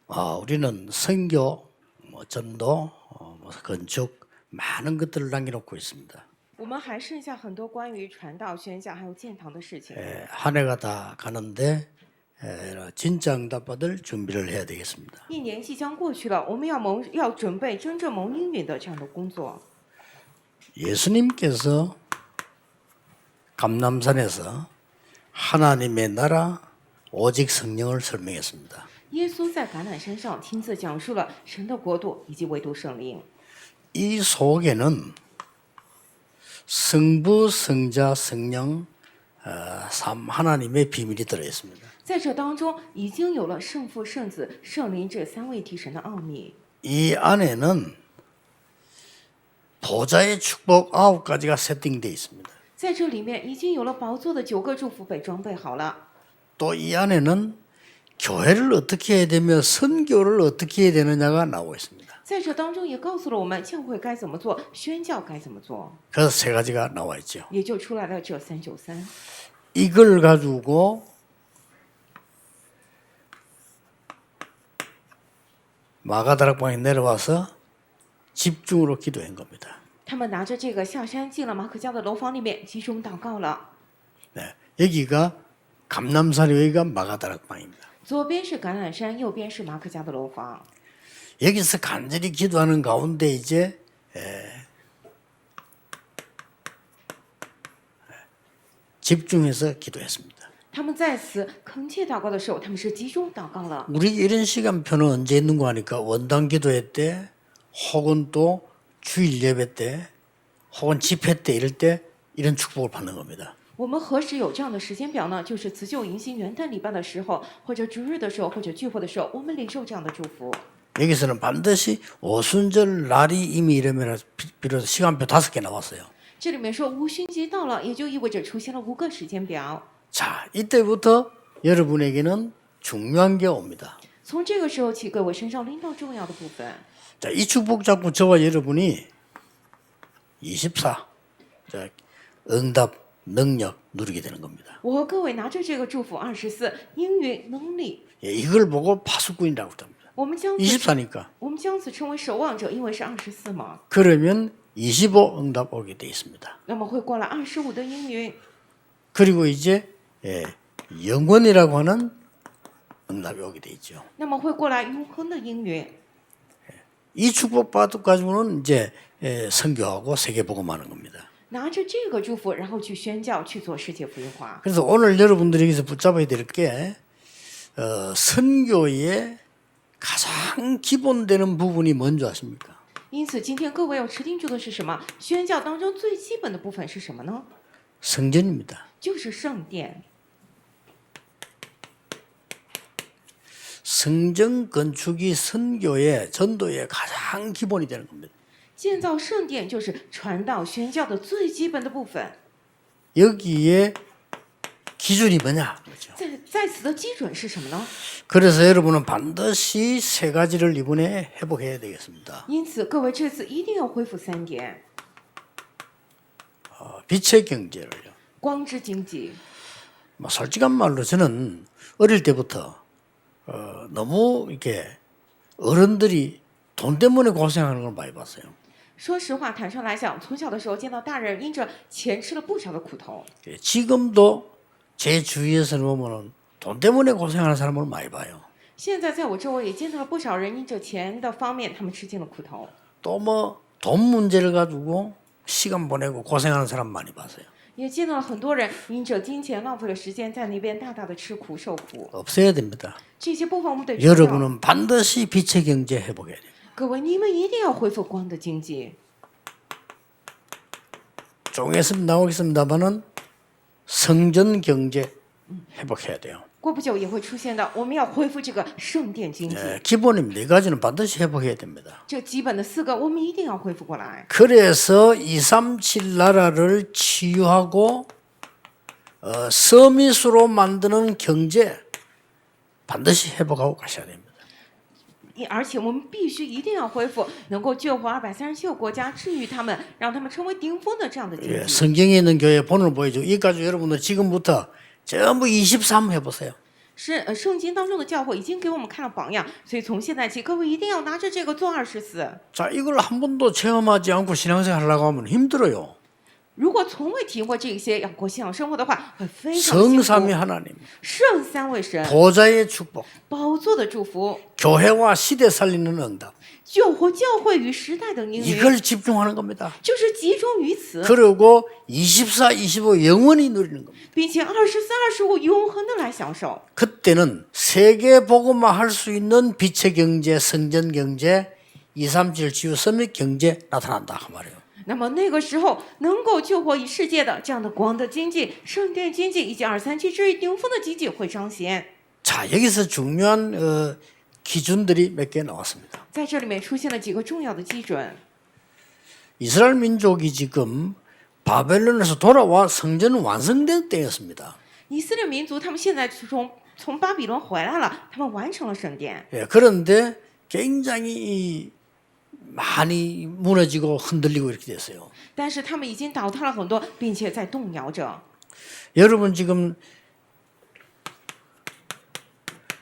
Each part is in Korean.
우리는 선교, 전도, 건축 많은 것들을 남겨놓고 있습니다. 我们还剩下很多关于传道、宣教还有建堂的事情。 한 해가 다 가는데 진짜 응답받을 준비를 해야 되겠습니다. 一年即将过去了，我们要准备真正蒙应允的这样的工作。 예수님께서 감람산에서 하나님의 나라 오직 성령을 설명했습니다. 耶稣在橄榄山上亲自讲述了神的国度以及唯独圣灵。 이 속에는 성부, 성자, 성령 삼 하나님의 비밀이 들어 있습니다. 在这当中，已经有了圣父、圣子、圣灵这三位一体神的奥秘。 이 안에는 보좌의 축복 9가지가 세팅되어 있습니다. 在这里面已经有了宝座的9个祝福被装备好了。 또 이 안에는 교회를 어떻게 해야 되며 선교를 어떻게 해야 되느냐가 나오고 있습니다. 在这当中也告诉了我们教会该怎么做，宣教该怎么做， 그래서 세 가지가 나와 있죠. 也就出来了这393。 이걸 가지고 마가다락방에 내려와서 집중으로 기도한 겁니다. 他们拿着这个下山进了马可家的楼房里面集中祷告了。 네, 여기가 감람산 여기가 마가다락방입니다. 左边是橄榄山，右边是马可家的楼房。 여기서 간절히 기도하는 가운데 이제 집중해서 기도했습니다. 他们在此恳切祷告的时候，他们是集中祷告了。 우리 이런 시간표는 언제 있는가 하니까 원당 기도회 때 혹은 또 주일 예배 때 혹은 집회 때 이럴 때 이런 축복을 받는 겁니다. 我们何时有这样的时间表呢？就是辞旧迎新元旦礼拜的时候，或者主日的时候，或者聚会的时候，我们领受这样的祝福。 여기서는 반드시 오순절 날이 이미 이러면 비로소 시간표 5개 나왔어요. 这里面说五旬节到了，也就意味着出现了5个时间表。 자, 이때부터 여러분에게는 중요한 게 옵니다. 从这个时候起，各位身上拎到重要的部分。 자, 이 축복 잡고 저와 여러분이 24 자, 응답 능력 누리게 되는 겁니다. 我和各位拿着这个祝福24应允能力， 예, 이걸 보고 파수꾼이라고 합니다. 我们将此 24니까 称为守望者，因为是24嘛。 그러면 25 응답 오게 돼 있습니다. 那么会过来25的应允， 그리고 이제 영원이라고 하는 응답이 오게 돼 있죠. 那么会过来永恒的应允。 이 축복 가지고는 이제 선교하고 세계 복음하는 겁니다. 拿着这个祝福，然后去宣教，去做世界福音化。 그래서 오늘 여러분들이 여기서 붙잡아야 될 게 선교의 가장 기본되는 부분이 뭔지 아십니까? 因此，今天各位要持定住的是什么？宣教当中最基本的部分是什么呢？ 성전입니다. 就是圣殿。 성전 건축이 선교의 전도의 가장 기본이 되는 겁니다. 建造圣殿就是传道宣教的最基本的部分。 여기에 기준이 뭐냐? 그렇죠. 在此的基准是什么呢？ 그래서 여러분은 반드시 세 가지를 이번에 회복해야 되겠습니다. 因此，各位这次一定要恢复3点： 빛의 경제를요. 光之经济。 솔직한 말로 저는 어릴 때부터 너무 이렇게 어른들이 돈 때문에 고생하는 걸 많이 봤어요. 说实话，坦率来讲，从小的时候见到大人因着钱吃了不少的苦头。 지금도 제 주위에서 보면은 돈 때문에 고생하는 사람을 많이 봐요. 现在在我周围也见到了不少人因着钱的方面，他们吃尽了苦头。 또 뭐 돈 문제를 가지고 시간 보내고 고생하는 사람 많이 봤어요. 也见到了很多人因着金钱浪费了时间，在那边大大的吃苦受苦。 없애야 됩니다. 这些部分我们得知道。 여러분은 반드시 빛의 경제 회복해야 돼요. 各位，你们一定要恢复光的经济。 종에서 나오겠습니다만은 성전 경제 회복해야 돼요. 过不久也会出现的，我们要恢复这个圣殿经济。 기본입니다. 이 가지는 반드시 회복해야 됩니다. 这基本的4个，我们一定要恢复过来。 그래서 237 나라를 치유하고 서밋으로 만드는 경제 반드시 회복하고 가셔야 됩니다. 而且我们必须一定要恢复，能够救活237个国家，治愈他们，让他们成为顶峰的这样的经济。 성경에 있는 교회 본을 보여주고 이까지 여러분들 지금부터 전부 23 해보세요. 圣经当中的教会已经给我们看了榜样，所以从现在起，各位一定要拿着这个做24。 자, 이걸 한 번도 체험하지 않고 신앙생활 하려고 하면 힘들어요. 如果从未体会这些要过信仰生活的话，会非常辛苦。 성삼위 하나님, 圣三位神 보좌의 축복, 宝座的祝福， 교회와 시대 살리는 응답, 救活教会与时代的应允， 이걸 집중하는 겁니다. 就是集中于此， 그리고 24, 25 영원히 누리는 겁니다. 并且24、25永恒的来享受。 그때는 세계 복음화 할 수 있는 빛의 경제, 성전 경제, 237 지구 서밋 경제 나타난다 그 말이에요. 那么那个时候，能够救活以世界的这样的光的经济、圣殿经济以及237至于顶峰的经济会彰显。 자, 여기서 중요한 기준들이 몇 개 나왔습니다. 在这里面出现了几个重要的基准。 이스라엘 민족이 지금 바벨론에서 돌아와 성전은 완성된 때였습니다. 以色列民族他们现在从巴比伦回来了，他们完成了圣殿。 예, 그런데 굉장히 많이 무너지고 흔들리고 이렇게 됐어요. 但是他们已经倒塌了很多，并且在动摇着。 여러분 지금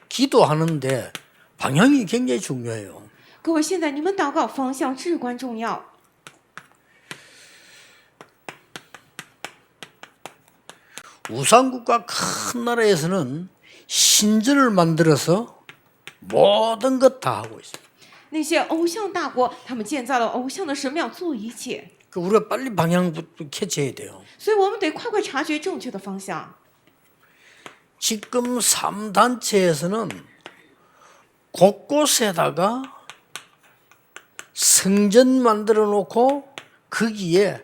기도하는데 방향이 굉장히 중요해요. 各位，现在你们祷告方向至关重要。 우상국가 큰 나라에서는 신전을 만들어서 모든 것 다 하고 있어요. 那些偶像大国，他们建造了偶像的神庙，做一切。 그 우리가 빨리 방향부터 캐치해야 돼요. 所以我们得快快察觉正确的方向。 지금 3단체에서는 곳곳에다가 성전 만들어 놓고 거기에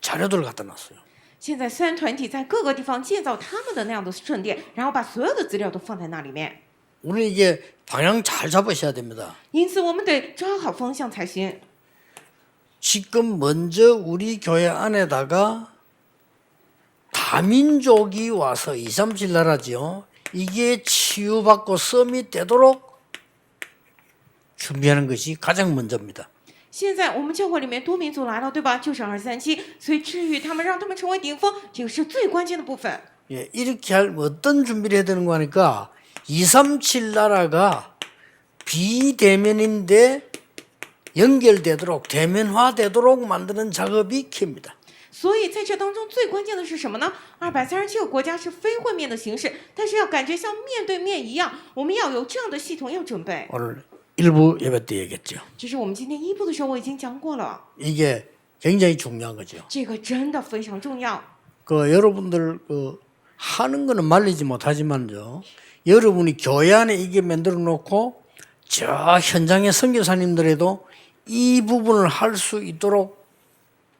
자료들을 갖다 놨어요. 现在三团体在各个地方建造他们的那样的圣殿，然后把所有的资料都放在那里面。 우리 이게 방향 잘 잡으셔야 됩니다. 因此，我们得抓好方向才行。 지금 먼저 우리 교회 안에다가 다민족이 와서 237 나라지요. 이게 치유받고 썸이 되도록 준비하는 것이 가장 먼저입니다. 现在我们教会里面多民族来了，对吧？就是237，所以治愈他们，让他们成为顶峰，这个是最关键的部分。 예, 이렇게 할 어떤 준비를 해야 되는 거 하니까 237 나라가 비대면인데 연결되도록 대면화되도록 만드는 작업이 키입니다. 所以在这当中最关键的是什么呢？237个国家是非会面的形式，但是要感觉像面对面一样，我们要有这样的系统要准备。 오늘 일부 예배 때 얘기했죠. 这是我们今天一部的时候我已经讲过了， 이게 굉장히 중요한 거죠. 这个真的非常重要。 그 여러분들 하는 거는 말리지 못하지만요. 여러분이 교회 안에 이게 만들어 놓고 저 현장의 선교사님들에도 이 부분을 할 수 있도록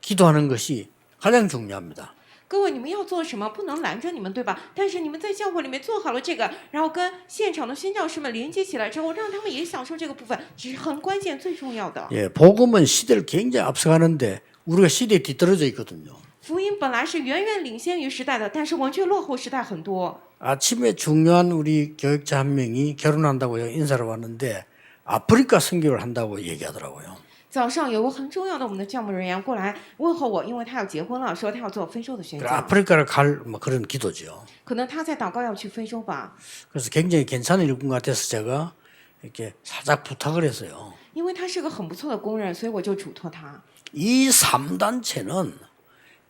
기도하는 것이 가장 중요합니다. 各位，你们要做什么？不能拦着你们，对吧？但是你们在教会里面做好了这个，然后跟现场的宣教师们连接起来之后，让他们也享受这个部分，这是很关键、最重要的。 예, 복음은 시대를 굉장히 앞서가는데 우리가 시대에 뒤떨어져 있거든요. 福音本来是远远领先于时代的，但是我们却落后时代很多。 아침에 중요한 우리 교육자 한 명이 결혼한다고 인사를 왔는데 아프리카 선교를 한다고 얘기하더라고요. 早上有个很重要的我们的教牧人员过来问候我，因为他要结婚了，说他要做非洲的宣 그래, 教， 아프리카를 갈 뭐 그런 기도죠. 可能他在祷告要去非洲吧， 그래서 굉장히 괜찮은 일꾼 같아서 제가 이렇게 살짝 부탁을 했어요. 因为他是个很不错的工人，所以我就嘱托他。 이 3단체는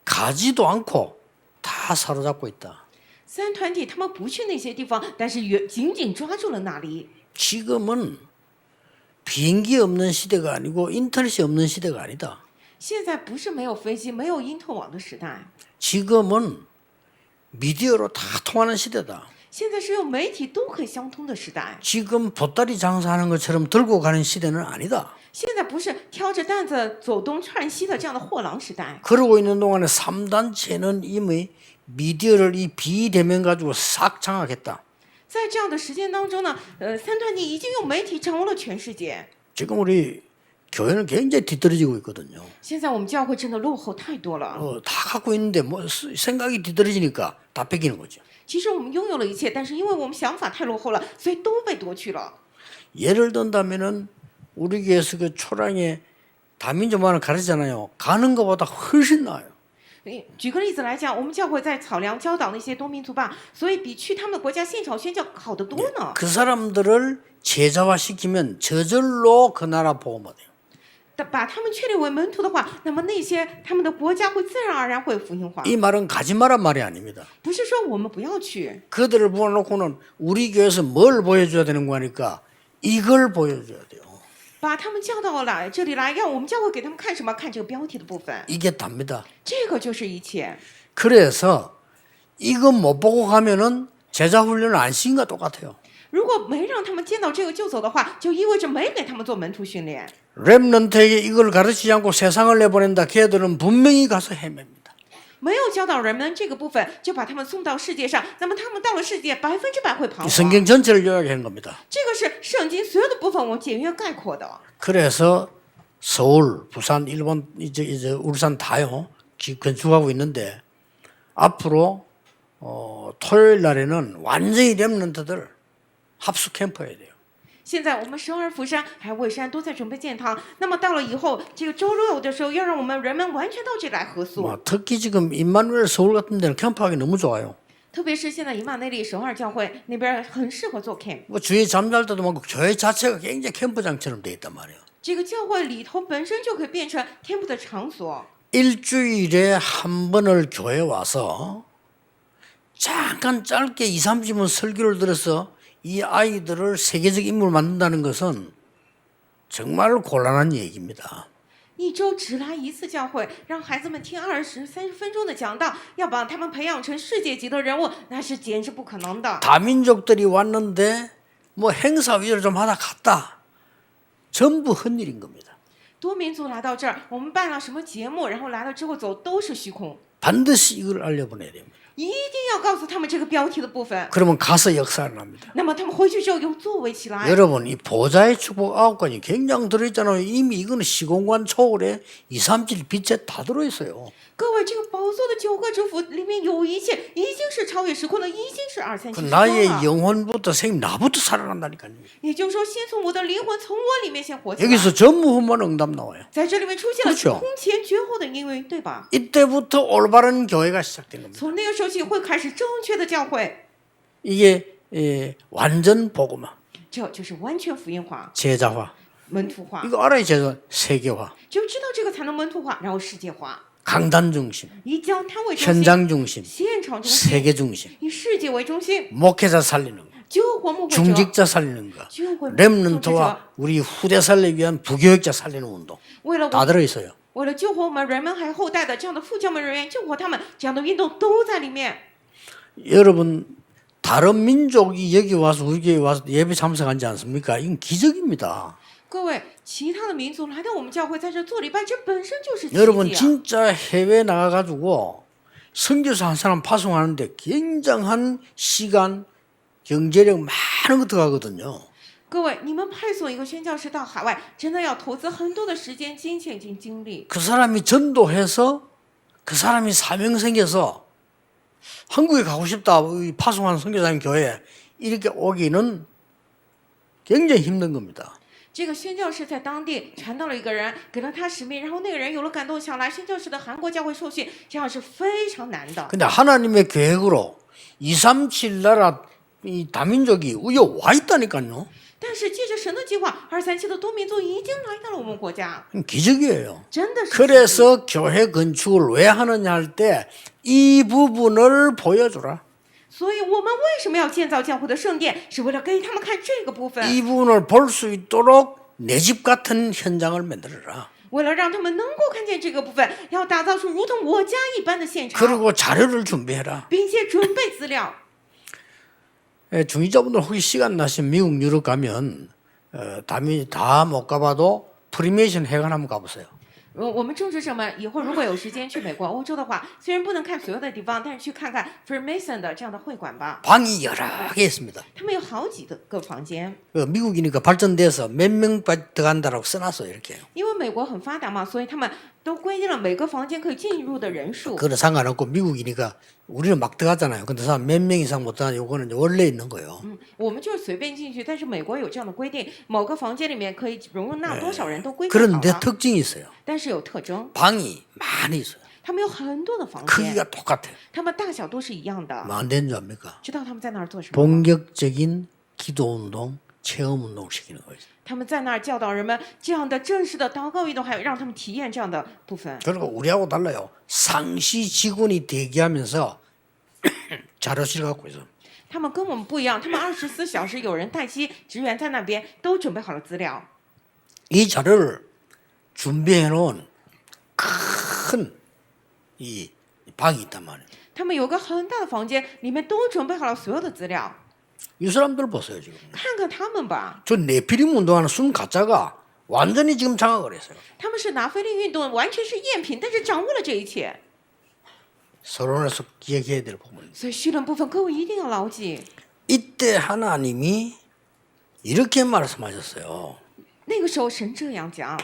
가지도 않고 다 사로잡고 있다. 三团体他们不去那些地方，但是紧紧抓住了那里。 지금은 비행기 없는 시대가 아니고 인터넷이 없는 시대가 아니다. 现在不是没有飞机、没有因特网的时代， 지금은 미디어로 다 통하는 시대다. 现在是用媒体都可以相通的时代。 지금 보따리 장사하는 것처럼 들고 가는 시대는 아니다. 现在不是挑着担子走东串西的这样的货郎时代。 그러고 있는 동안에 3단체는 이미 미디어를 이 비대면 가지고 싹 장악했다. 在这样的时间当中呢，三团体已经用媒体掌握了全世界。 지금 우리 교회는 굉장히 뒤떨어지고 있거든요. 现在我们教会真的落后太多了。 다 갖고 있는데 뭐 생각이 뒤떨어지니까 다 뺏기는 거죠. 其实我们拥有了一切，但是因为我们想法太落后了，所以都被夺去了。 예를 든다면은 우리 교회에서 그 초랑에 다민족만을 가르치잖아요. 가는 것보다 훨씬 나아요. 举个例子来讲，我们教会在草粮教导那些多民族吧，所以比去他们的国家现场宣教好得多呢。 그 사람들을 제자화시키면 저절로 그 나라 복음화 돼요. 把他们确立为门徒的话，那么那些他们的国家会自然而然会福音化。 이 말은 가지 마란 말이 아닙니다. 不是说我们不要去， 그들을 부어놓고는 우리 교회에서 뭘 보여줘야 되는 거니까 이걸 보여줘야 돼요. 把他们叫到来这里来，让我们教会给他们看什么？看这个标题的部分， 이게 답니다. 这个就是一切。 그래서 이거 못 보고 가면은 제자 훈련을 안 시킨 것 똑같아요. 如果没让他们见到这个就走的话，就意味着没给他们做门徒训练。 렘넌트에게 이걸 가르치지 않고 세상을 내보낸다. 걔들은 분명히 가서 헤맵니다. 没有教导人们这个部分，就把他们送到世界上，那么他们到了世界100%会彷 이 徨。 성경 전체를 요약한 겁니다. 这个是圣经所有的部分，我简约概括的。 그래서 서울, 부산, 일본, 이제 울산 다요. 건축하고 있는데 앞으로 토요일 날에는 완전히 렘넌트들 합숙 캠프 해야 돼요. 现在我们首尔、釜山还有蔚山都在准备建堂，那么到了以后，这个周六的时候，要让我们人们完全到这里来合宿。 특히 지금 임마누엘 서울 같은 데는 캠프하기 너무 좋아요. 特别是现在以马内利首尔教会那边很适合做 camp。 주위에 잠잘 때도 많고 교회 자체가 굉장히 캠프장처럼 돼 있단 말이에요. 这个教会里头本身就可以变成 camp 的场所。 일주일에 한 번을 교회 와서 잠깐 짧게 2, 30분 설교를 들어서 이 아이들을 세계적 인물을 만든다는 것은 정말 곤란한 얘기입니다. 一周只来一次教会，让孩子们听20、30分钟的讲道，要把他们培养成世界级的人物，那是简直不可能的。 다민족들이 왔는데 뭐 행사 위주로 좀 하다 갔다. 전부 헛일인 겁니다. 多民族来到这儿，我们办了什么节目，然后来了之后走都是虚空。 반드시 이걸 알려보내야 됩니다. 一定要告诉他们这个标题的部分， 그러면 가서 역사를 합니다. 那么他们回去之后有作为起来。 여러분 이 보좌의 축복 9권이 굉장히 들어있잖아요. 이미 이거는 시공간 초월에 2, 3질 빛에 다 들어있어요. 各位，这个宝座的9个祝福里面有一切，已经是超越时空的，已经是2、3 그 7 나의 了。 영혼부터 생명 나부터 살아난다니까요. 也就是说，先从我的灵魂，从我里面先活起来。 여기서 전무후무한 응답 나와요. 在这里面出现了 그렇죠 空前绝后的应允，对吧？ 이때부터 올바른 교회가 시작된 겁니다. 从那个时候起会开始正确的教会， 이게 완전 복음화, 这就是完全福音化、 제자화. 门徒化。 이거 알아야 제자 세계화, 就知道这个才能门徒化，然后世界化， 강단 중심, 以教摊为中心， 현장 중심, 现场中心， 세계 중심, 以世界为中心， 목회자 살리는 거, 救活牧会者， 중직자 살리는 거, 救活牧会者， 렘넌트와 우리 후대 살리기 위한 부교육자 살리는 운동 为了 다 我， 들어있어요. 为了救活我们人们还有后代的这样的副教门人员，救活他们这样的运动都在里面。 여러분 다른 민족이 여기 와서 우리 교회 와서 예배 참석하지 않습니까? 이건 기적입니다. 各位，其他的民族来到我们教会，在这做礼拜，这本身就是奇 여러분 迹啊！ 진짜 해외 나가가지고 선교사 한 사람 파송하는데 굉장한 시간, 경제력 많은 거 들어가거든요. 各位，你们派送一个宣教士到海外，真的要投资很多的时间、金钱及精力。 그 사람이 전도해서 그 사람이 사명 생겨서 한국에 가고 싶다. 이 파송하는 선교사님 교회 이렇게 오기는 굉장히 힘든 겁니다. 这个宣教士在当地传到了一个人，给了他使命，然后那个人有了感动，想来宣教士的韩国教会受训，这样是非常难的。 근데 하나님의 계획으로 237 나라 이 다민족이 우여 와 있다니까요. 但是借着神的计划，237的多民族已经来到了我们国家， 기적이에요. 真的是奇迹。 그래서 교회 건축을 왜 하느냐 할 때 이 부분을 보여주라. 所以我们为什么要建造教会的圣殿？是为了给他们看这个部分， 이 부분을 볼 수 있도록 내 집 같은 현장을 만들어라. 为了让他们能够看见这个部分，要打造出如同我家一般的现场， 그리고 자료를 준비해라. 并且准备资料。 중위자분들 혹시 시간 나시면 미국 유럽 가면 다 못 가봐도 프리메이션 회관 한번 가보세요. 我们政治者们以后如果有时间去美国、欧洲的话，虽然不能看所有的地方，但是去看看 Freemason 的这样的会馆吧。 방이 여러 개 있습니다. 他们有好几个房间， 미국이니까 발전돼서 몇 명 들어간다라고 써놨어요. 이렇게. 因为美国很发达嘛，所以他们都规定了每个房间可以进入的人数。 그거는 상관없고 미국이니까 우리는 막 들어가잖아요. 근데 사람 몇 명 이상 못 들어가는 요거는 원래 있는 거예요. 我们就是随便进去，但是美国有这样的规定，某个房间里面可以容纳多少人都规定好 그런데 了， 특징이 있어요. 但是有特征， 방이 많이 있어요. 他们有很多的房间， 크기가 똑같아요. 他们大小都是一样的。 뭐 안 되는 줄 압니까? 知道他们在那儿做什么吗？ 본격적인 기도 운동, 체험 운동을 시키는 거죠. 他们在那儿教导人们这样的正式的祷告运动，还有让他们体验这样的部分。 그리고 우리하고 달라요. 상시 직원이 대기하면서 자료실 갖고 있어. 他们跟我们不一样，他们24小时有人待机，职员在那边都准备好了资料。 이 자료를 준비해 놓은 큰 이 방이 있단 말이에요. 他们有个很大的房间，里面都准备好了所有的资料。 이 사람들 보세요 지금. 看看他们吧， 저 네피림 운동하는 순 가짜가 완전히 지금 장악을 했어요. 他们是拿菲利运动完全是赝品，但是掌握了这一切。 서론에서 기억해야 될 부분. 所以绪论部分，各位一定要牢记。 이때 하나님이 이렇게 말씀하셨어요. 那个时候神这样讲，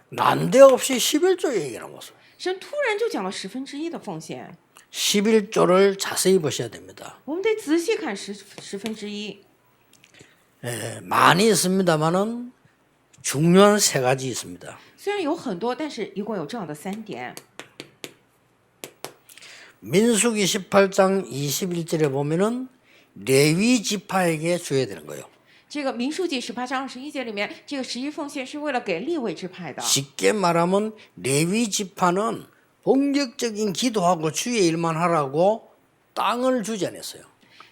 난데없이 11조 얘기를 하면서 神突然就讲了1/10的奉献， 11조를 자세히 보셔야 됩니다. 我们得仔细看1/10。 많이 있습니다만은 중요한 세 가지 있습니다. 虽然有很多，但是一共有这样的3点。 민수기 18장 21절에 보면은 레위 지파에게 줘야 되는 거예요. 这个民数记18章21节里面，这个11奉献是为了给利未支派的。 쉽게 말하면 레위 지파는 본격적인 기도하고 주의 일만 하라고 땅을 주지 않았어요.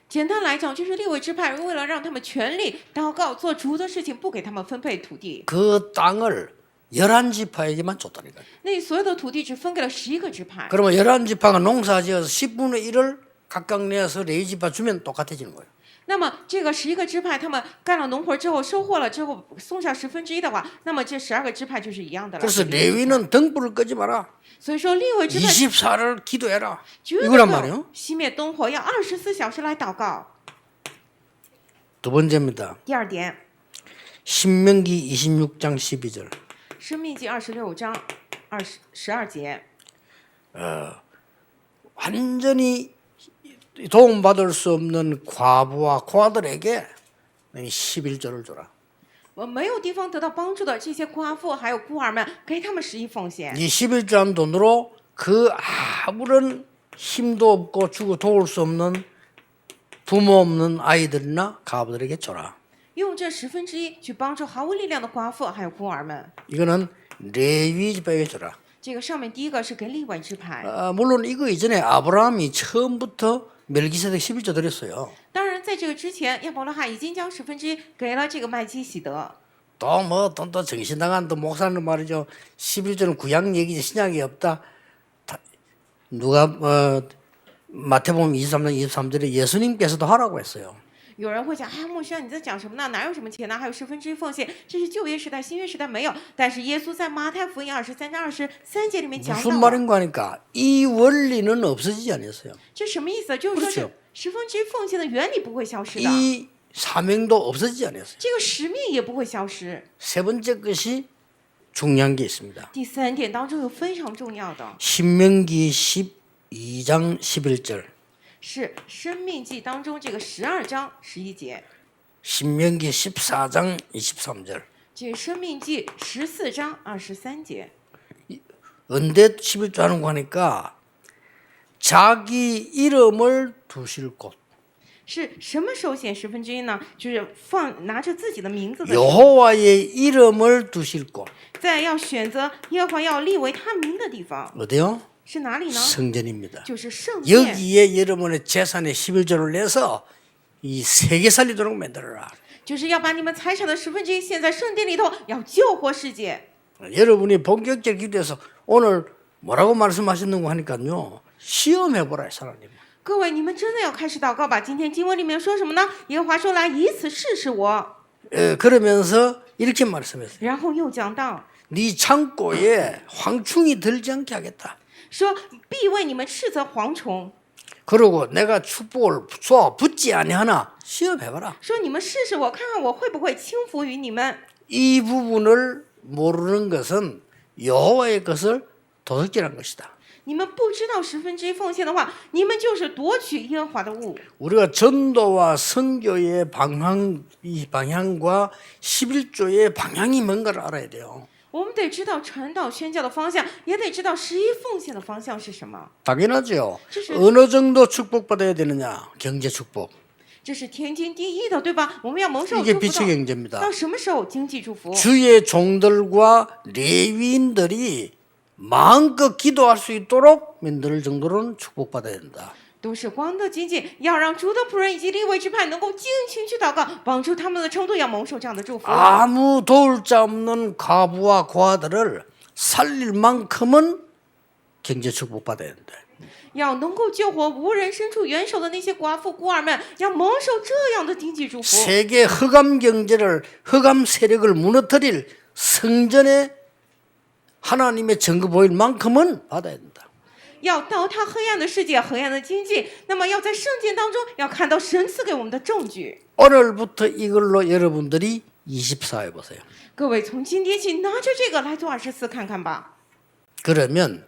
简单来讲，就是利未支派为了让他们全力祷告做主的事情，不给他们分配土地， 그 땅을 11지파에게만 줬다니까요. 那所有的土地只分给了11个支派。 그러면 11지파가 농사지어서 10분의 1을 각각 내어서 레위 지파 주면 똑같아지는 거예요. 那么这个11个支派，他们干了农活之后，收获了之后送上1/10的话，那么这12个支派就是一样的了。 그래서 레위는 등불을 끄지 마라. 所以说利未支派 24를 기도해라. 绝对 이거란 不 말이에요. 要熄灭灯火，要24小时来祷告。 두 번째입니다. 第二点， 신명기 26장 12절. 申命记26章12节， 완전히 도움받을 수 없는 과부와 고아들에게 11조를 줘라. 我没有地方得到帮助的这些寡妇还有孤儿们，给他们11奉献。 이 11조 한 돈으로 그 아무런 힘도 없고 주고 도울 수 없는 부모 없는 아이들이나 가부들에게 줘라. 用这1/10去帮助毫无力量的寡妇还有孤儿们。 이거는 레위 지파에게 줘라. 这个上面第一个是给利未支派， 물론 이거 이전에 아브라함이 처음부터 멜기세덱 11조 드렸어요. 当然在这个之前，亚伯拉罕已经将1/10给了这个麦基洗德。 또 정신 나간 또 목사는 말이죠. 11조는 구약 얘기지 신약이 없다. 누가 마태복음 23장 23절에 예수님께서도 하라고 했어요. 有人会讲，哎，牧师，你在讲什么呢？哪有什么钱呢？还有1/10奉献，这是旧约时代，新约时代没有。但是耶稣在马太福音23章23节里面讲 무슨 到了， 말인가 하니까 이 원리는 없어지지 않았어요. 这什么意思？就是说 그렇죠 是1/10奉献的原理不会消失的， 이 사명도 없어지지 않았어요. 这个使命也不会消失。 세 번째 것이 중요한 게 있습니다. 第3点当中有非常重要的， 신명기 12장 11절. 是申命记当中这个12章11节， 신명기 14장 23절. 这是申命记14章23节。 은대 11조 하는 거 하니까 자기 이름을 두실 곳. 是什么时候显1/10呢？就是拿着自己的名字的时候， 여호와의 이름을 두실 곳. 在要选择耶和华要立为他名的地方 어디요? 是哪里呢？ 성전입니다. 就是圣殿。 여기에 여러분의 재산의 11조를 내서 이 세계 살리도록 만들어라. 就是要把你们财产的1/10献在圣殿里头，要救活世界。 여러분이 본격적인 기도해서 오늘 뭐라고 말씀하셨는고 하니까요. 시험해보라 하나님. 各位，你们真的要开始祷告吧。今天经文里面说什么呢？耶和华说：“来，以此试试我。 그러면서 이렇게 말씀했어요. ”然后又讲到 네 창고에 황충이 들지 않게 하겠다. 说：“必为你们斥责蝗虫。 그리고 내가 축복을 쏘아 붙지 아니하나 시험해봐라. 说你们试试我，看看我会不会轻浮于你们。 이 부분을 모르는 것은 여호와의 것을 도둑질한 것이다. 你们不知道1/10奉献的话，你们就是夺取耶和华的物。 우리가 전도와 선교의 방향과 11조의 방향이 뭔가를 알아야 돼요. 我们得知道传道宣教的方向，也得知道十一奉献的方向是什么。 당연하죠. 这是 어느 정도 축복받아야 되느냐? 경제 축복. 这是天经地义的，对吧？我们要蒙受 이게 祝福 빛의 경제입니다. 到什么时候？经济祝福。 주의 종들과 레위인들이 마음껏 기도할 수 있도록 만들 정도로는 축복받아야 된다. 都是光的经济，要让主的仆人以及利未支派能够尽情去祷告，帮助他们的程度要蒙受这样的祝福。 아무 도울 자 없는 과부와 고아들을 살릴 만큼은 경제 축복받아야 된다. 要能够救活无人伸出援手的那些寡妇孤儿们，要蒙受这样的经济祝福。 세계 흑암 경제를 흑암 세력을 무너뜨릴 성전에 하나님의 증거 보일 만큼은 받아야 된다. 要倒塌黑暗的世界、黑暗的经济，那么要在圣经当中要看到神赐给我们的证据。 오늘부터 이걸로 여러분들이 24 해보세요. 各位从今天起拿着这个来做24看看吧， 그러면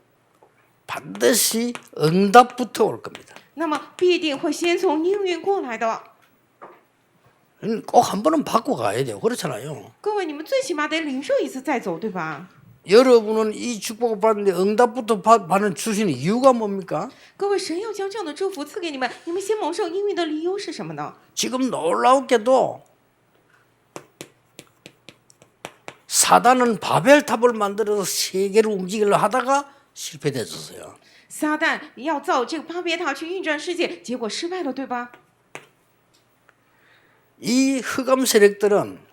반드시 응답부터 올 겁니다. 那么必定会先从应允过来的。 꼭 한 번은 받고 가야 돼요. 그렇잖아요. 各位，你们最起码得领受一次再走，对吧？ 여러분은 이 축복을 받는데 응답부터 받는 주시는 이유가 뭡니까? 各位，神要将这样的祝福赐给你们，你们先蒙受应允的理由是什么呢？ 지금 놀라우게도 사단은 바벨탑을 만들어서 세계를 움직이려 하다가 실패됐었어요. 撒旦要造这个巴别塔去运转世界，结果失败了，对吧？ 이 흑암 세력들은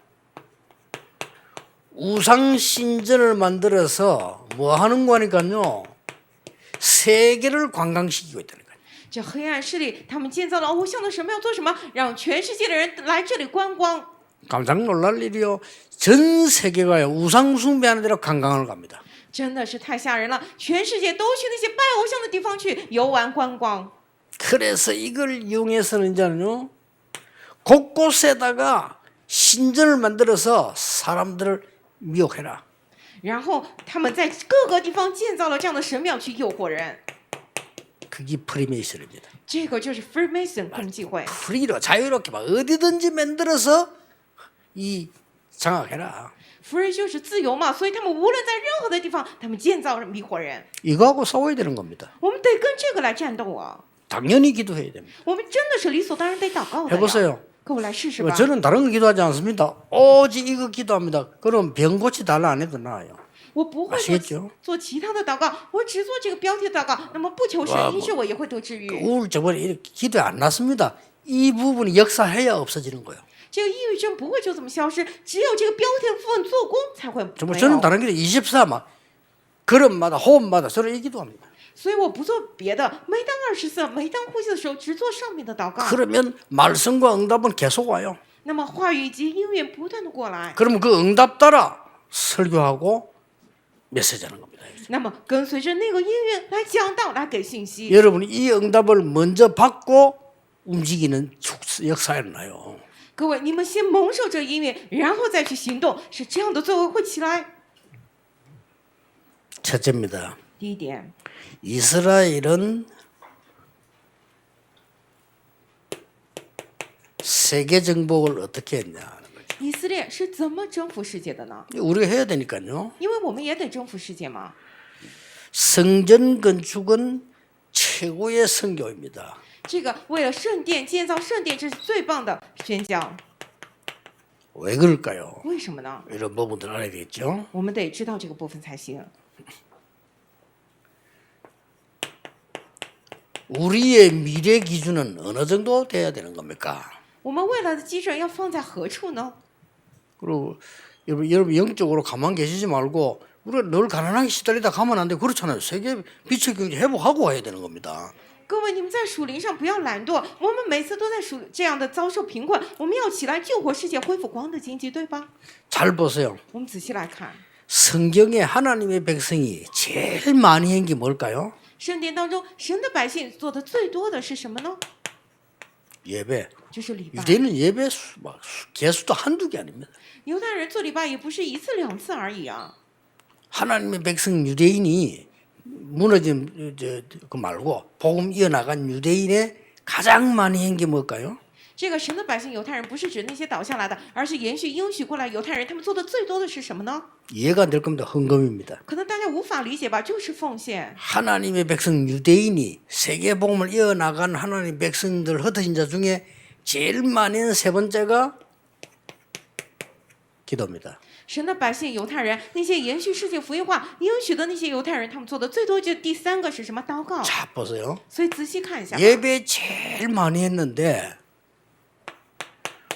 우상 신전을 만들어서 뭐 하는 거니까요. 세계를 관광시키고 있다는 거예요. 这黑暗势力，他们建造了偶像的神庙，要做什么？让全世界的人来这里观光。 깜짝 놀랄 일이요. 전 세계가요. 우상 숭배하는 데로 관광을 갑니다. 真的是太吓人了！全世界都去那些拜偶像的地方去游玩观光。 그래서 이걸 이용해서는 이제는요. 곳곳에다가 신전을 만들어서 사람들을 미혹해라. 然后他们在各个地方建造了这样的神庙去诱惑人。 그게 프리메이슨입니다. 这个就是 Freemason 共济会。 프리로 자유롭게 막 어디든지 만들어서 이 장악해라. Free 就是自由嘛，所以他们无论在任何的地方，他们建造迷惑人。 이거하고 싸워야 되는 겁니다. 我们得跟这个来战斗啊！ 당연히 기도해야 됩니다. 我们真的是理所当然得祷告的呀。 해보세요. 跟我来试试吧。 저는 다른 거 기도하지 않습니다. 오직 이거 기도합니다. 그럼 병 고치 달라 안 해도 나아요. 我不会 아시겠죠? 做其他的祷告，我只做这个标题的祷告。那么不求神医治我，也会得治愈。 우울증은 이렇게 기도에 안 났습니다. 이 부분이 역사해야 없어지는 거예요. 这个抑郁症不会就这么消失，只有这个标题的部分做工才会 정말 没 저는 有。 다른 기도 24막 걸음마다 호흡마다 저는 이 기도합니다. 所以我不做别的，每当24，每当呼吸的时候，只做上面的祷告。 그러면 말씀과 응답은 계속 와요. 那么话语以及应允不断的过来， 그러면 그 응답 따라 설교하고 메시지하는 겁니다. 那么跟随着那个应允来讲道，来给信息。 여러분이 이 응답을 먼저 받고 움직이는 역사에 일어나요. 各位，你们先蒙受这应允，然后再去行动，是这样的作为会起来。 첫째입니다. 第一点， 이스라엘은 세계 정복을 어떻게 했냐. 以色列是怎么征服世界的呢？ 우리가 해야 되니까요. 因为我们也得征服世界嘛。 성전 건축은 최고의 선교입니다. 这个为了圣殿建造圣殿，这是最棒的宣教。 왜 그럴까요? 为什么呢？ 이런 부분들 알아야 되겠죠. 我们得知道这个部分才行。 우리의 미래 기준은 어느 정도 돼야 되는 겁니까? 我们未来的基准要放在何处呢？ 그리고 여러분 영적으로 가만 계시지 말고 우리가 늘 가난하게 시달리다 가면 안 돼. 그렇잖아요. 세계 빛의 경제 회복하고 와야 되는 겁니다. 各位，你们在属灵上不要懒惰。我们每次都在这样的遭受贫困，我们要起来救活世界，恢复光的经济，对吧？ 잘 보세요. 我们仔细来看， 성경에 하나님의 백성이 제일 많이 한 게 뭘까요? 圣殿当中，神的百姓做的最多的是什么呢？ 예배. 就是礼拜。 유대인은 예배 개수도 한두 개 아닙니다. 犹太人做礼拜也不是一次两次而已啊。 하나님의 백성 유대인이 무너진 그 말고 복음 이어나간 유대인의 가장 많이 한 게 뭘까요? 这个神的百姓犹太人不是指那些倒下来的，而是延续应许过来犹太人，他们做的最多的是什么呢？ 이해가 안 될 겁니다. 헌금입니다. 可能大家无法理解吧，就是奉献。 하나님의 백성 유대인이 세계 복음을 이어나간 하나님의 백성들 흩어진 자 중에 제일 많이 하는 세 번째가 기도입니다. 神的百姓犹太人，那些延续世界福音化应许的那些犹太人，他们做的最多就第三个是什么？祷告。 자, 보세요. 所以仔细看一下吧， 예배 제일 많이 했는데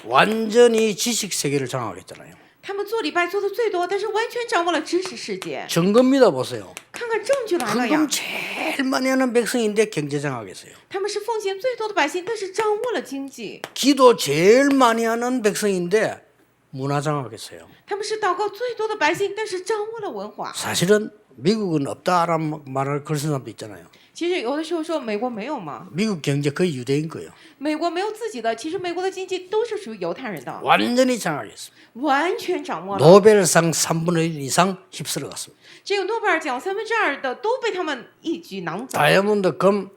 완전히 지식 세계를 장악했잖아요. 他们做礼拜做的最多，但是完全掌握了知识世界。 증거입니다. 보세요. 看看证据来了呀 헌금 ， 제일 많이 하는 백성인데 경제 장악했어요. 他们是奉献最多的百姓，但是掌握了经济。 기도 제일 많이 하는 백성인데 문화 장악했어요. 他们是祷告最多的百姓，但是掌握了文化。 사실은 미국은 없다라는 말을 그런 사람도 있잖아요. 其实有的时候说美国没有嘛， 미국 경제 거의 유대인 거예요. 美国没有自己的，其实美国的经济都是属于犹太人的， 완전히 장악했습니다. 完全掌握了。 노벨상 3분의 1 이상 휩쓸어 갔습니다. 这个诺贝尔奖2/3的都被他们一举囊走。 다이아몬드 금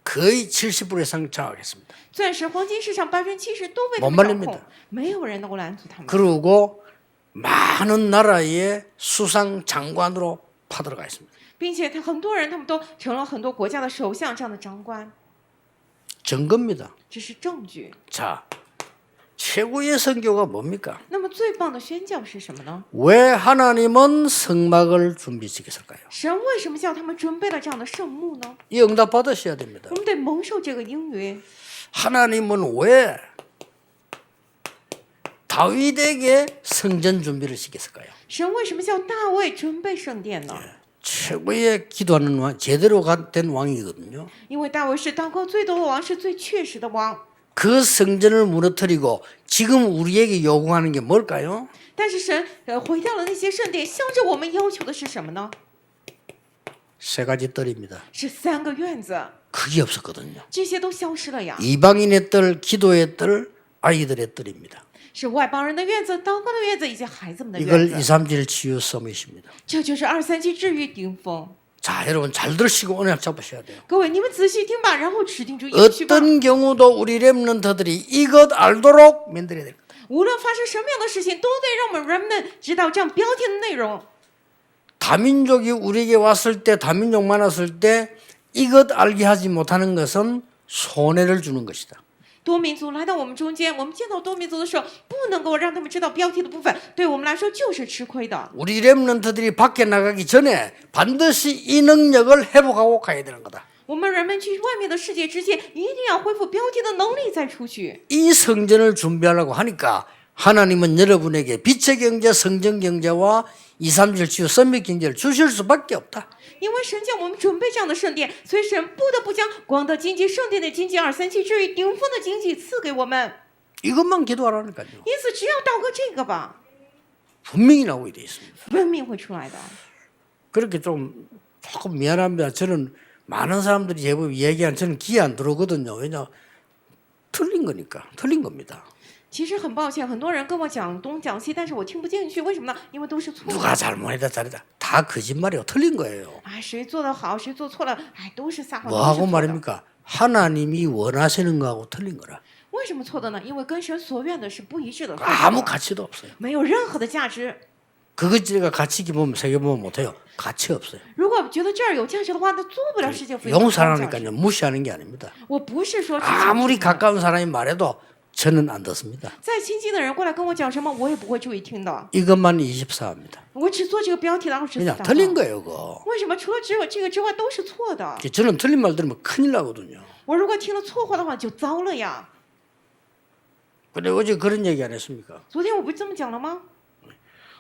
거의 70% 이상 장악했습니다. 钻石、黄金市场70%都被他 못 们掌 말립니다 控，没有人能够拦阻他们。 그리고 많은 나라의 수상 장관으로 파들어가 있습니다. 并且很多人他们都成了很多国家的首相这样的长官， 증거입니다. 这是证据。 자, 최고의 선교가 뭡니까? 那么最棒的宣教是什么呢？ 왜 하나님은 성막을 준비시켰을까요? 神为什么叫他们准备了这样的圣幕呢？ 이 응답 받으셔야 됩니다. 我们得蒙受这个应允。 하나님은 왜 다윗에게 성전 준비를 시켰을까요? 神为什么叫大卫准备圣殿呢？ 최고의 기도하는 왕, 제대로 된 왕이거든요. 因为大卫是祷告最多的王，是最确实的王。 그 성전을 무너뜨리고 지금 우리에게 요구하는 게 뭘까요? 但是神毁掉了那些圣殿，向着我们要求的是什么呢？ 세 가지 뜰입니다. 是3个院子， 그게 없었거든요. 这些都消失了呀。 이방인의 뜰, 기도의 뜰, 아이들의 뜰입니다. 是外邦人的院子、祷告的院子以及孩子们的 이걸 院子， 237 치유 서밋입니다. 这就是237治愈顶峰。 자, 여러분 잘 들으시고 언약 잡으셔야 돼요. 各位，你们仔细听吧，然后指定住应许吧。 어떤 경우도 우리 렘넌트들이 이것 알도록 만들어야 됩니다. 无论发生什么样的事情，都得让我们人们知道这样标题的内容。 다민족이 우리에게 왔을 때, 다민족 만났을 때 이것 알게 하지 못하는 것은 손해를 주는 것이다. 多民族来到我们中间，我们见到多民族的时候，不能够让他们知道标题的部分，对我们来说就是吃亏的。 우리 렘넌트들이 밖에 나가기 전에 반드시 이 능력을 회복하고 가야 되는 거다. 我们人们去外面的世界之前，一定要恢复标题的能力再出去。 이 성전을 준비하려고 하니까 하나님은 여러분에게 빛의 경제, 성전 경제와 237 치유 선미 경제를 주실 수밖에 없다. 因为神叫我们准备这样的圣殿，所以神不得不将光的经济、圣殿的经济、237至于顶峰的经济赐给我们。 이것만 기도하라니까요. 因此，只要祷告这个吧， 분명히 나오게 돼 있습니다. 分明会出来的。 그렇게 좀 조금 미안합니다. 저는 많은 사람들이 제법 얘기한 저는 귀에 안 들어오거든요. 왜냐 틀린 거니까 틀린 겁니다. 其实很抱歉，很多人跟我讲东讲西，但是我听不进去，为什么呢？因为都是错的。 누가 잘못했다 잘했다 다 거짓말이에요. 틀린 거예요. 哎，谁做得好，谁做错了，哎，都是撒谎，都是 뭐하고 错的。 말입니까? 하나님이 원하시는 거하고 틀린 거라. 为什么错的呢？因为跟神所愿的是不一致的， 아무 가치도 없어요. 没有任何的价值。 그것 제가 가치 기본 세계 보면 못해요. 가치 없어요. 如果觉得这儿有价值的话，那做不了世界福音。 용서하니까요. 무시하는 게 아닙니다. 我不是说 아무리 가까운 사람이 말해도 저는 안 듣습니다. 再亲近的人过来跟我讲什么，我也不会注意听的。 이것만 24입니다. 我只做这个标题的24 그냥 祷 틀린 告。 거예요. 그거. 为什么除了只有这个之外都是错的？ 저는 틀린 말 들으면 큰일 나거든요. 我如果听了错话的话，就糟了呀。 근데 어제 그런 얘기 안 했습니까? 昨天我不是这么讲了吗？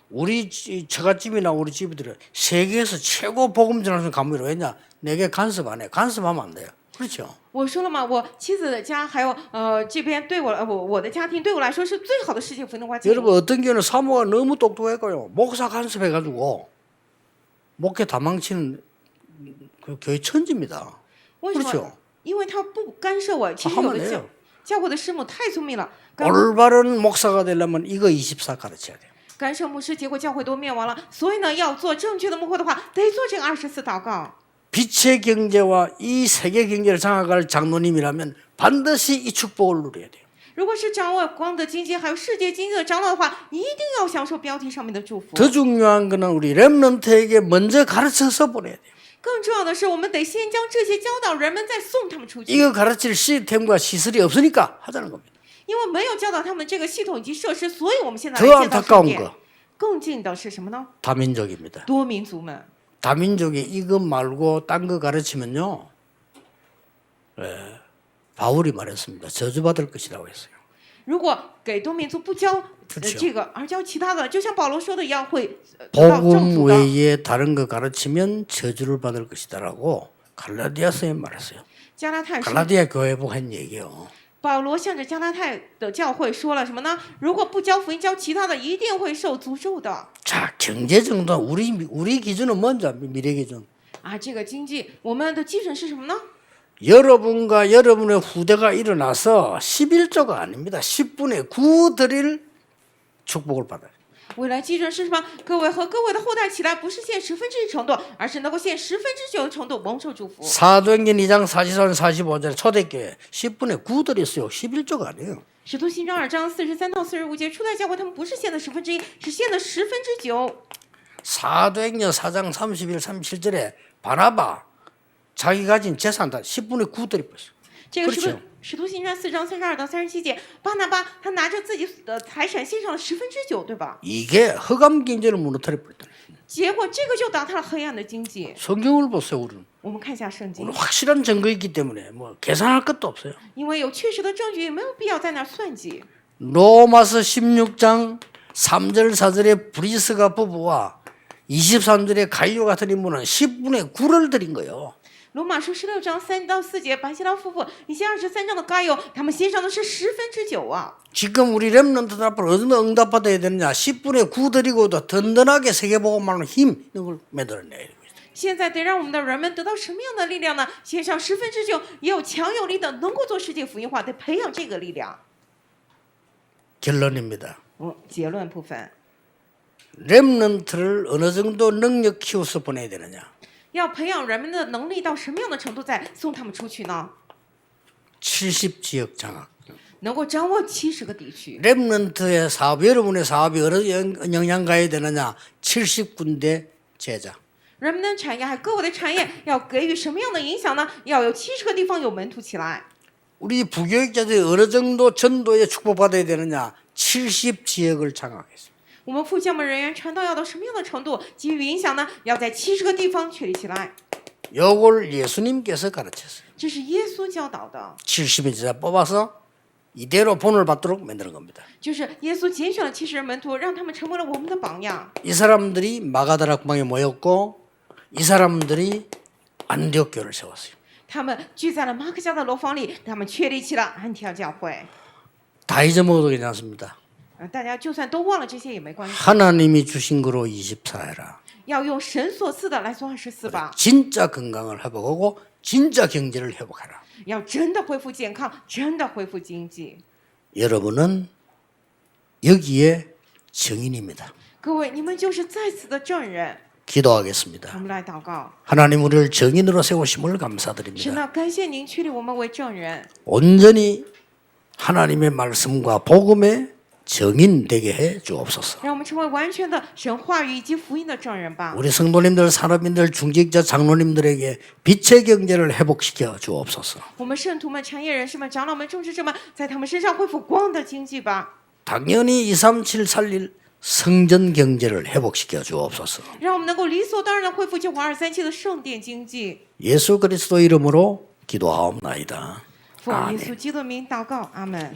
우리 처갓집이나 우리 집들은 세계에서 최고 복음 전하는 가문이라. 왜냐? 내게 간섭 안 해. 간섭하면 안 돼요. 그렇죠? 我说了嘛，我妻子的家还有这边对我的家庭对我来说是最好的世界福音的环境。 여러분 어떤 경우는 사모가 너무 똑똑했고요. 목사 간섭해가지고 목회 다 망치는 그 교회 천지입니다. 为什么？ 그렇죠? 因为他不干涉我。其实有 하면 的 돼요. 教会的师母太聪明了， 올바른 목사가 되려면 이거 24 가르쳐야 돼요. 干涉牧师，结果教会都灭亡了。所以呢，要做正确的牧会的话，得做这个24祷告。 빛의 경제와 이 세계 경제를 장악할 장로님이라면 반드시 이 축복을 누려야 돼요. 如果是掌握光的经济还有世界经济的长老的话，你一定要享受标题上面的祝福。 더 중요한 거는 우리 렘넌트에게 먼저 가르쳐서 보내야 돼요. 更重要的是，我们得先将这些教导人们，再送他们出去。 이거 가르칠 시스템과 시설이 없으니까 하자는 겁니다. 因为没有教导他们这个系统以及设施，所以我们现在 더 来建造圣 안타까운 殿。 거 更近的是什么呢？ 다민족입니다. 多民族们。 다민족이 이것 말고 딴 거 가르치면요. 바울이 말했습니다. 저주받을 것이라고 했어요. 如果给多民族不教그렇죠 这个，而教其他的，就像保罗说的一样，会得到政 복음 府的。 외에 다른 거 가르치면 저주를 받을 것이다라고 갈라디아서에 말했어요. 加拉太书， 갈라디아 교회 보고 한 얘기요. 保罗向着加拉太的教会说了什么呢？如果不教福音，教其他的，一定会受诅咒的。 자, 경제 정도 우리 기준은 먼저 미래 기준. 啊，这个经济，我们的基准是什么呢？ 여러분과 여러분의 후대가 일어나서 11조가 아닙니다. 10분의 9 드릴 축복을 받아요. 未来基准是什么？各位和各位的后代起来，不是献1/10程度，而是能够献9/10的程度，蒙受祝福。 사도행전 2장 44절 45절 초대교회 10분의 9 드렸어요. 11조가 아니에요. 使徒行传2章43到45节，初代教会他们不是献的1/10，是献的9/10。 사도행전 4장 31, 37절에 바나바 자기 가진 재산 다 10분의 9 드렸어요. 这个그렇죠 使徒行传4章32到37节，巴拿巴他拿着自己的财产献上了9/10，对吧？ 이게 흑암 경제를 무너뜨려 버렸다. 结果这个就打塌了黑暗的经济。 성경을 보세요, 우리는. 我们看一下圣经 우리는 ， 확실한 증거 있기 때문에 뭐 계산할 것도 없어요. 因为有确实的证据，也没有必要在那儿算计。 로마서 16장 3절 4절에 브리스가 부부와 23절에 가이오 같은 인물은 10분의 9를 드린 거예요. 罗马书16章3到4节，白希拉夫妇以及23章的该有，他们献上的是9/10啊。 지금 우리 렘넌트들 앞으로 어느 응답받아야 되느냐 10분의 9 드리고도 든든하게 세계복음하는 힘 이런 걸 만들어내야 돼요. 现在得让我们的人们得到什么样的力量呢？献上9/10，也有强有力的，能够做世界福音化，得培养这个力量。 결론입니다. 结论部分， 렘넌트를 어느 정도 능력 키워서 보내야 되느냐 要培养人们的能力到什么样的程度，再送他们出去呢？ 70지역 장악. 能够掌握70个地区。 렘넌트의 사업, 여러분의 사업이 어느 영향 가야 되느냐 70군데 제자. 人们的产业还有各位的产业要给予什么样的影响呢？要有70个地方有门徒起来。 우리 부교육자들이 어느 정도 전도에 축복받아야 되느냐 70지역을 장악했습니다. 我们副教牧人员传道要到什么样的程度给予影响呢？要在70个地方确立起来。 요걸 예수님께서 가르쳤어요. 这是耶稣教导的， 70의 제자 뽑아서 이대로 본을 받도록 만드는 겁니다. 就是耶稣拣选了70人门徒，让他们成为了我们的榜样。 이 사람들이 마가다라 구방에 모였고 이 사람들이 안디옥 교회를 세웠어요. 他们聚在了马可家的楼房里，他们确立起了安提阿教会。 다 잊어먹어도 괜찮습니다. 大家就算都忘了这些也没关系， 하나님이 주신 거로 24해라. 要用神所赐的来做24吧。 진짜 건강을 회복하고 진짜 경제를 회복하라. 要真的恢复健康，真的恢复经济。 여러분은 여기에 증인입니다. 各位，你们就是在此的证人。 我 기도하겠습니다. 们来祷告， 하나님 우리를 증인으로 세우심을 神 감사드립니다. 呢，感谢您确立我们为证人， 온전히 하나님의 말씀과 복음의 증인 되게 해 주옵소서. 让我们成为完全的神话语以及福音的证人吧。 우리 성도님들, 산업인들, 중직자, 장로님들에게 빛의 경제를 회복시켜 주옵소서. 我们圣徒们、产业人士们、长老们、种植者们，在他们身上恢复光的经济吧。 당연히 237 살릴 성전 경제를 회복시켜 주옵소서. 让我们能够理所当然的恢复救活237的圣殿经济。 예수 그리스도 이름으로 기도하옵나이다. 奉耶稣基督的名祷告，阿门。